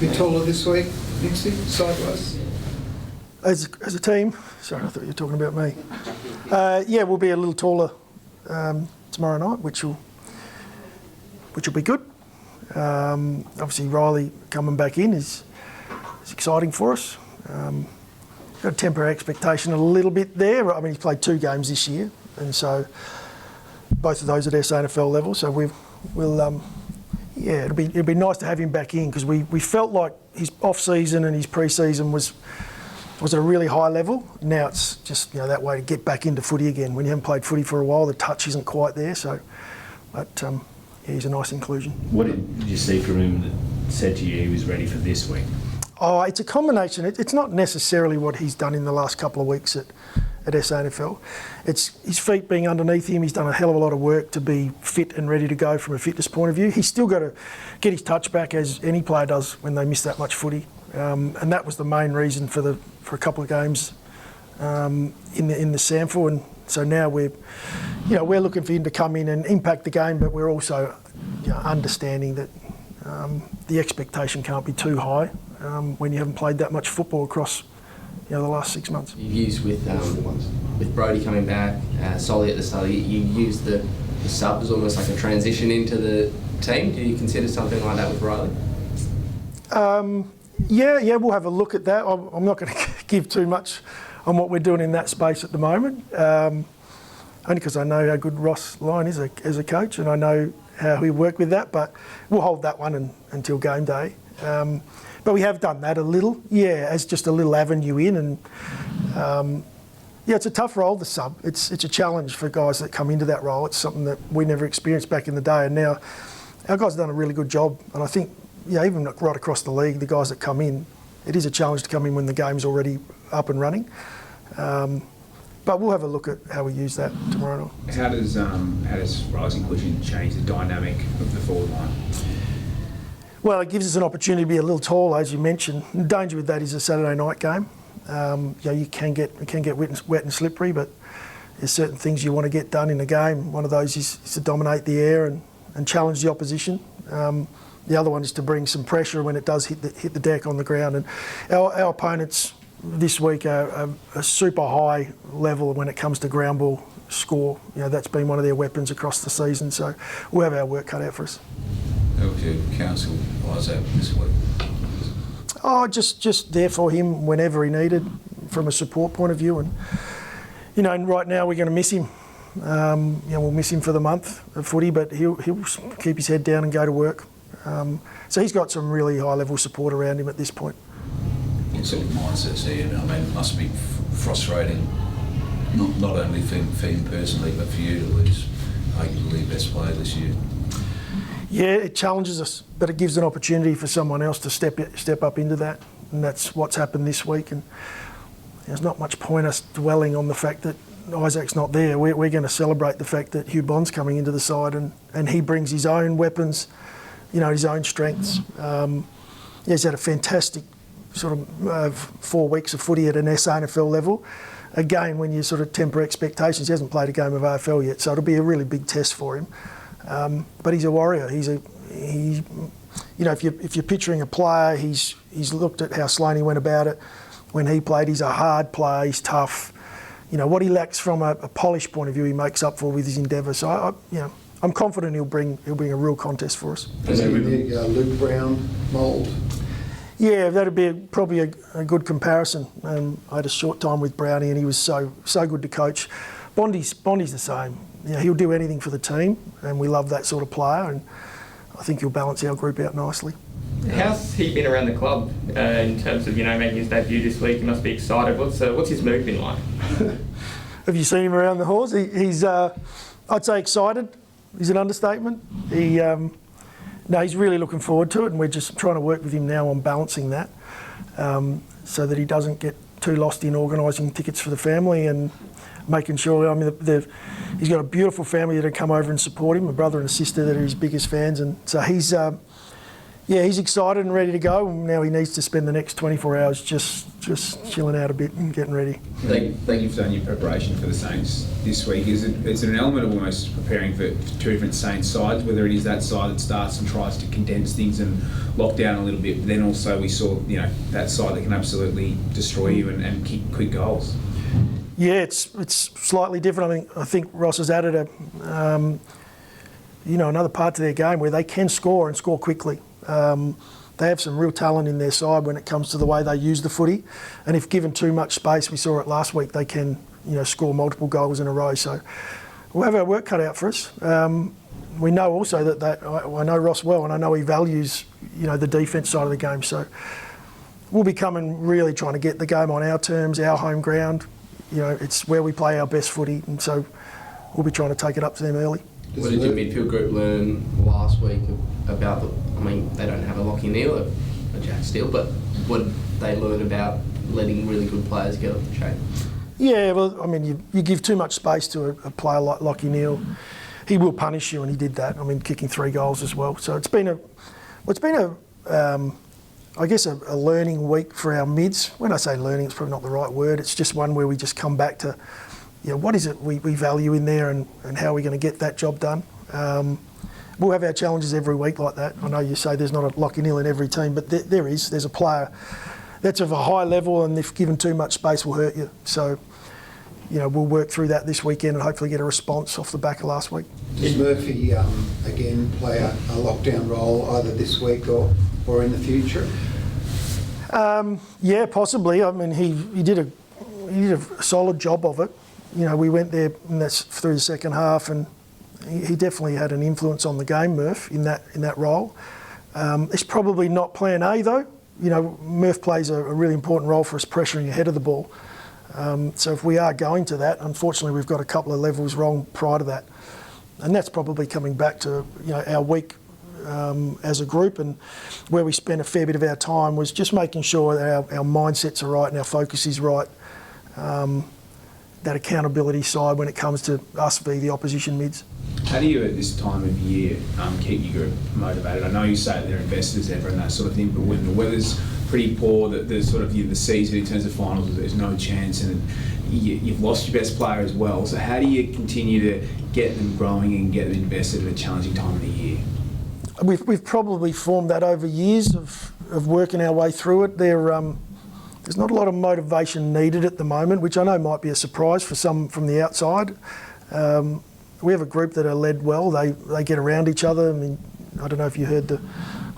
bit taller this week, Nicksy, sideways? As a team, sorry, I thought you were talking about me. Yeah, we'll be a little taller tomorrow night, which will be good. Obviously, Riley coming back in is exciting for us. Got to temper our expectation a little bit there. I mean, he's played 2 games this year, and so both of those at SANFL level. So it'll be nice to have him back in, because we felt like his off season and his pre-season was at a really high level. Now it's just that way to get back into footy again. When you haven't played footy for a while, the touch isn't quite there. So, but he's a nice inclusion. What did you see from him that said to you he was ready for this week? Oh, it's a combination. It's not necessarily what he's done in the last couple of weeks at SANFL. It's his feet being underneath him. He's done a hell of a lot of work to be fit and ready to go from a fitness point of view. He's still got to get his touch back, as any player does when they miss that much footy. And that was the main reason for a couple of games in the sample. And so now we're looking for him to come in and impact the game, but we're also understanding that the expectation can't be too high when you haven't played that much football across the last 6 months. You've used with Brodie coming back, Solly at the start, you used the sub as almost like a transition into the team. Do you consider something like that with Riley? Yeah, we'll have a look at that. I'm not going to give too much on what we're doing in that space at the moment, only because I know how good Ross Lyon is as a coach, and I know how he worked with that, but we'll hold that one until game day. But we have done that a little, as just a little avenue in, and it's a tough role, the sub. It's a challenge for guys that come into that role. It's something that we never experienced back in the day, and now our guys have done a really good job. And I think, even right across the league, the guys that come in, it is a challenge to come in when the game's already up and running. But we'll have a look at how we use that tomorrow night. How does Riley's inclusion change the dynamic of the forward line? Well, it gives us an opportunity to be a little taller, as you mentioned. The danger with that is a Saturday night game. You can get wet and slippery, but there's certain things you want to get done in a game. One of those is to dominate the air and challenge the opposition. The other one is to bring some pressure when it does hit the deck on the ground. And our opponents this week are a super high level when it comes to ground ball score. That's been one of their weapons across the season. So we'll have our work cut out for us. How would you counsel Isaac this week? Oh, just there for him whenever he needed, from a support point of view. And and right now we're going to miss him. We'll miss him for the month of footy, but he'll keep his head down and go to work. So he's got some really high level support around him at this point. What sort of mindset's he in? I mean, it must be frustrating, not only for him personally, but for you to lose arguably your best player this year. Yeah, it challenges us, but it gives an opportunity for someone else to step up into that, and that's what's happened this week. And there's not much point us dwelling on the fact that Isaac's not there. We're going to celebrate the fact that Hugh Bond's coming into the side, and he brings his own weapons, his own strengths. He's had a fantastic sort of 4 weeks of footy at an SANFL level. Again, when you sort of temper expectations, he hasn't played a game of AFL yet, so it'll be a really big test for him. But he's a warrior. If you're picturing a player, he's looked at how Slaney went about it when he played. He's a hard player. He's tough. What he lacks from a polish point of view, he makes up for with his endeavour. So I'm confident he'll bring a real contest for us. Is he the Luke Brown mould? Yeah, that'd be probably a good comparison. I had a short time with Brownie, and he was so good to coach. Bondi's the same. He'll do anything for the team, and we love that sort of player, and I think he'll balance our group out nicely. How's he been around the club in terms of making his debut this week? He must be excited. What's his mood been like? Have you seen him around the halls? He's I'd say excited is an understatement. He's really looking forward to it, and we're just trying to work with him now on balancing that, so that he doesn't get too lost in organising tickets for the family and making sure. He's got a beautiful family that have come over and support him, a brother and a sister that are his biggest fans, and so Yeah, he's excited and ready to go. Now he needs to spend the next 24 hours just chilling out a bit and getting ready. Thank you for done your preparation for the Saints this week. Is it an element of almost preparing for two different Saints sides, whether it is that side that starts and tries to condense things and lock down a little bit, but then also we saw that side that can absolutely destroy you and kick quick goals? Yeah, it's slightly different. I think Ross has added another part to their game where they can score and score quickly. They have some real talent in their side when it comes to the way they use the footy, and if given too much space, we saw it last week, they can score multiple goals in a row. So we'll have our work cut out for us. We know also that I know Ross well, and I know he values the defence side of the game. So we'll be coming really trying to get the game on our terms, our home ground. It's where we play our best footy, and so we'll be trying to take it up to them early. What did your midfield group learn last week about they don't have a Lockie Neal, a Jack Steele, but what did they learn about letting really good players get off the chain? Yeah, well, you give too much space to a player like Lockie Neal, he will punish you, and he did that. Kicking 3 goals as well. So it's been a learning week for our mids. When I say learning, it's probably not the right word. It's just one where we just come back to, what is it we value in there and how are we going to get that job done. We'll have our challenges every week like that. I know you say there's not a Lockie Neal in every team, but there is. There's a player that's of a high level, and if given too much space will hurt you. So, we'll work through that this weekend and hopefully get a response off the back of last week. Does Murphy again play a lockdown role either this week or in the future? Yeah, possibly. He did a solid job of it. We went there and that's through the second half, and he definitely had an influence on the game, Murph, in that role. It's probably not plan A though. Murph plays a really important role for us pressuring ahead of the ball. So if we are going to that, unfortunately we've got a couple of levels wrong prior to that. And that's probably coming back to our week as a group, and where we spent a fair bit of our time was just making sure that our mindsets are right and our focus is right. That accountability side when it comes to us v the opposition mids. How do you at this time of year keep your group motivated? I know you say they're investors ever and that sort of thing, but when the weather's pretty poor, the sort of the season in terms of finals, there's no chance, and you've lost your best player as well. So how do you continue to get them growing and get them invested at a challenging time of the year? We've probably formed that over years of working our way through it. There's not a lot of motivation needed at the moment, which I know might be a surprise for some from the outside. We have a group that are led well. They get around each other. I don't know if you heard the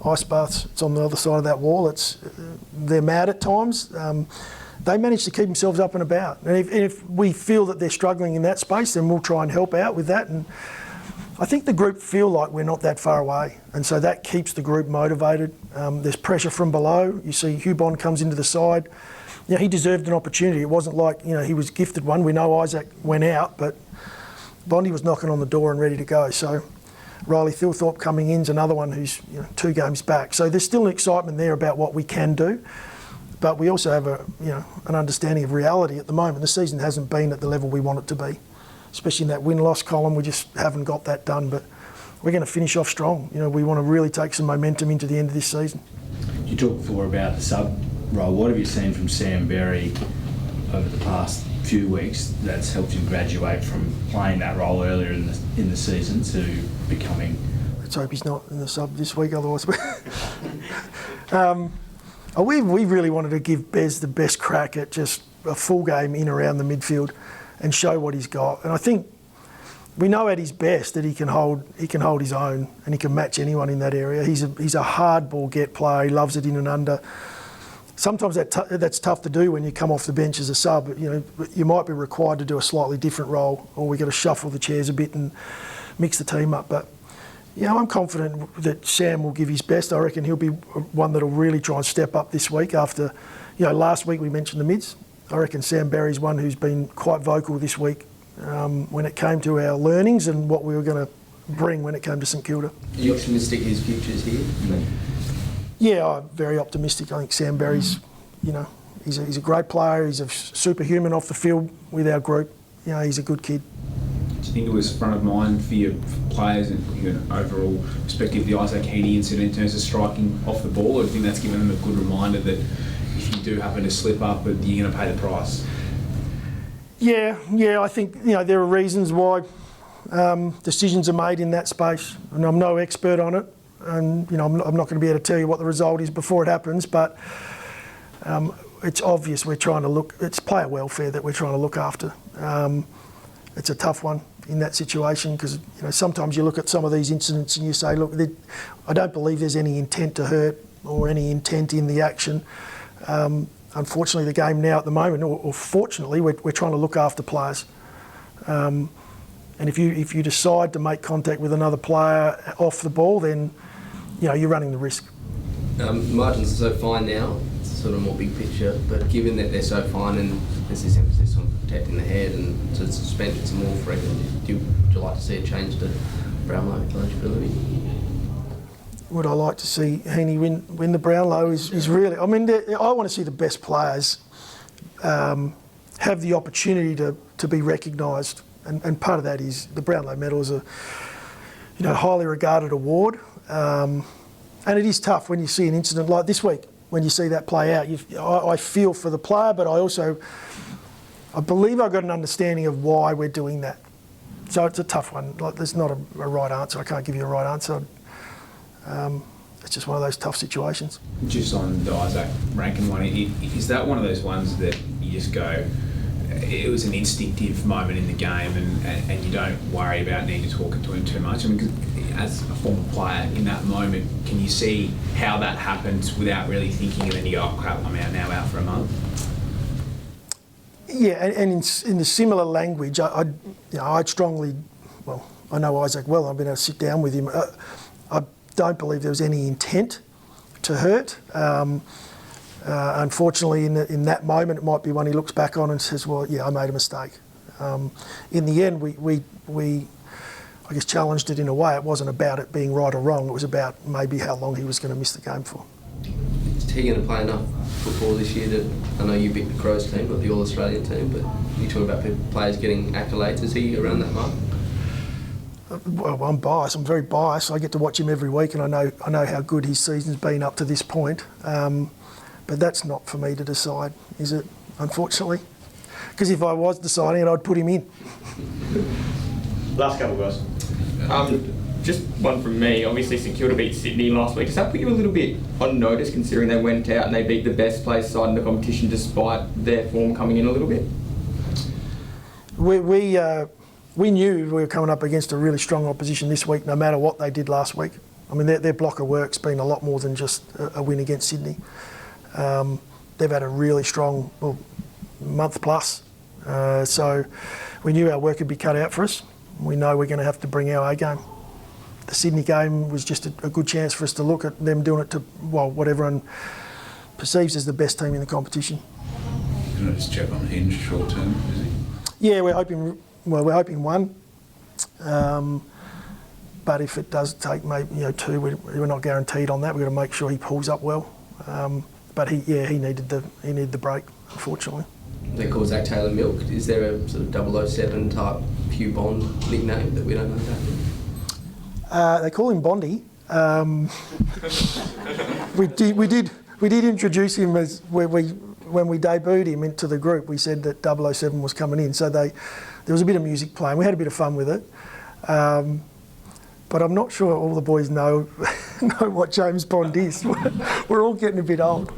ice baths. It's on the other side of that wall. They're mad at times. They manage to keep themselves up and about. And if we feel that they're struggling in that space, then we'll try and help out with that. And I think the group feel like we're not that far away, and so that keeps the group motivated. There's pressure from below. You see Hugh comes into the side. He deserved an opportunity. It wasn't like he was gifted one. We know Isaac went out, but Bondi was knocking on the door and ready to go. So Riley Thilthorpe coming in is another one who's 2 games back. So there's still an excitement there about what we can do, but we also have an understanding of reality at the moment. The season hasn't been at the level we want it to be. Especially in that win-loss column, we just haven't got that done, but we're going to finish off strong. We want to really take some momentum into the end of this season. You talked before about the sub role. What have you seen from Sam Berry over the past few weeks that's helped him graduate from playing that role earlier in the season to becoming? Let's hope he's not in the sub this week, otherwise. We really wanted to give Bez the best crack at just a full game in around the midfield and show what he's got. And I think we know at his best that he can hold his own and he can match anyone in that area. He's a hard ball get player. He loves it in and under. Sometimes that's tough to do when you come off the bench as a sub. You might be required to do a slightly different role, or we got to shuffle the chairs a bit and mix the team up. But I'm confident that Sam will give his best. I reckon he'll be one that'll really try and step up this week. After last week we mentioned the mids. I reckon Sam Berry's one who's been quite vocal this week when it came to our learnings and what we were going to bring when it came to St Kilda. Are you optimistic his future's here? Yeah, I'm very optimistic. I think Sam Berry's, he's a great player. He's a superhuman off the field with our group. He's a good kid. you think it was front of mind for your players and your overall perspective, the Isaac Heaney incident in terms of striking off the ball, or do you think that's given them a good reminder that if you do happen to slip up, you're going to pay the price? Yeah, I think there are reasons why decisions are made in that space, and I'm no expert on it, and I'm not going to be able to tell you what the result is before it happens, but it's obvious we're trying to look. It's player welfare that we're trying to look after. It's a tough one in that situation because sometimes you look at some of these incidents and you say, look, I don't believe there's any intent to hurt or any intent in the action. Unfortunately, the game now at the moment, or fortunately, we're trying to look after players. And if you decide to make contact with another player off the ball, then you're running the risk. Margins are so fine now. It's sort of more big picture, but given that they're so fine and there's this emphasis on protecting the head and to suspensions more frequently, would you like to see a change to Brownlow eligibility? Would I like to see Heaney win the Brownlow? Is really. I mean, I want to see the best players have the opportunity to be recognised, and part of that is the Brownlow medal is a highly regarded award, and it is tough when you see an incident like this week. When you see that play out, I feel for the player, but I believe I've got an understanding of why we're doing that. So it's a tough one. Like, there's not a right answer. I can't give you a right answer. It's just one of those tough situations. Just on the Isaac Rankin one, is that one of those ones that you just go, it was an instinctive moment in the game and you don't worry about needing to talk to him too much? I mean, 'cause as a former player in that moment, can you see how that happens without really thinking, and then you go, oh crap, I'm now out for a month? Yeah, and in the similar language, I'd strongly, well, I know Isaac well, I've been able to sit down with him. I don't believe there was any intent to hurt. Unfortunately, in that moment, it might be when he looks back on and says, well, yeah, I made a mistake. In the end, we I guess, challenged it in a way. It wasn't about it being right or wrong. It was about maybe how long he was going to miss the game for. Is he going to play enough football this year to, I know you beat the Crows team, but the All-Australian team, but you're talking about players getting accolades. Is he around that mark? Well, I'm biased. I'm very biased. I get to watch him every week, and I know how good his season's been up to this point. But that's not for me to decide, is it? Unfortunately, because if I was deciding it, I'd put him in. Last couple, guys. Just one from me. Obviously, St Kilda beat Sydney last week. Does that put you a little bit on notice, considering they went out and they beat the best placed side in the competition despite their form coming in a little bit? We knew we were coming up against a really strong opposition this week, no matter what they did last week. I mean, their block of work's been a lot more than just a win against Sydney. They've had a really strong month plus, so we knew our work would be cut out for us. We know we're going to have to bring our A game. The Sydney game was just a good chance for us to look at them doing it to, well, what everyone perceives as the best team in the competition. Can I just check on Hinge short term, is he? Yeah, we're hoping one. But if it does take maybe two, we're not guaranteed on that. We've got to make sure he pulls up well. But he needed the break, unfortunately. They call Zach Taylor Milk. Is there a sort of 007 type Hugh Bond nickname that we don't know about? They call him Bondy. We did introduce him as when we debuted him into the group. We said that 007 was coming in, so there was a bit of music playing. We had a bit of fun with it, but I'm not sure all the boys know what James Bond is. We're all getting a bit old.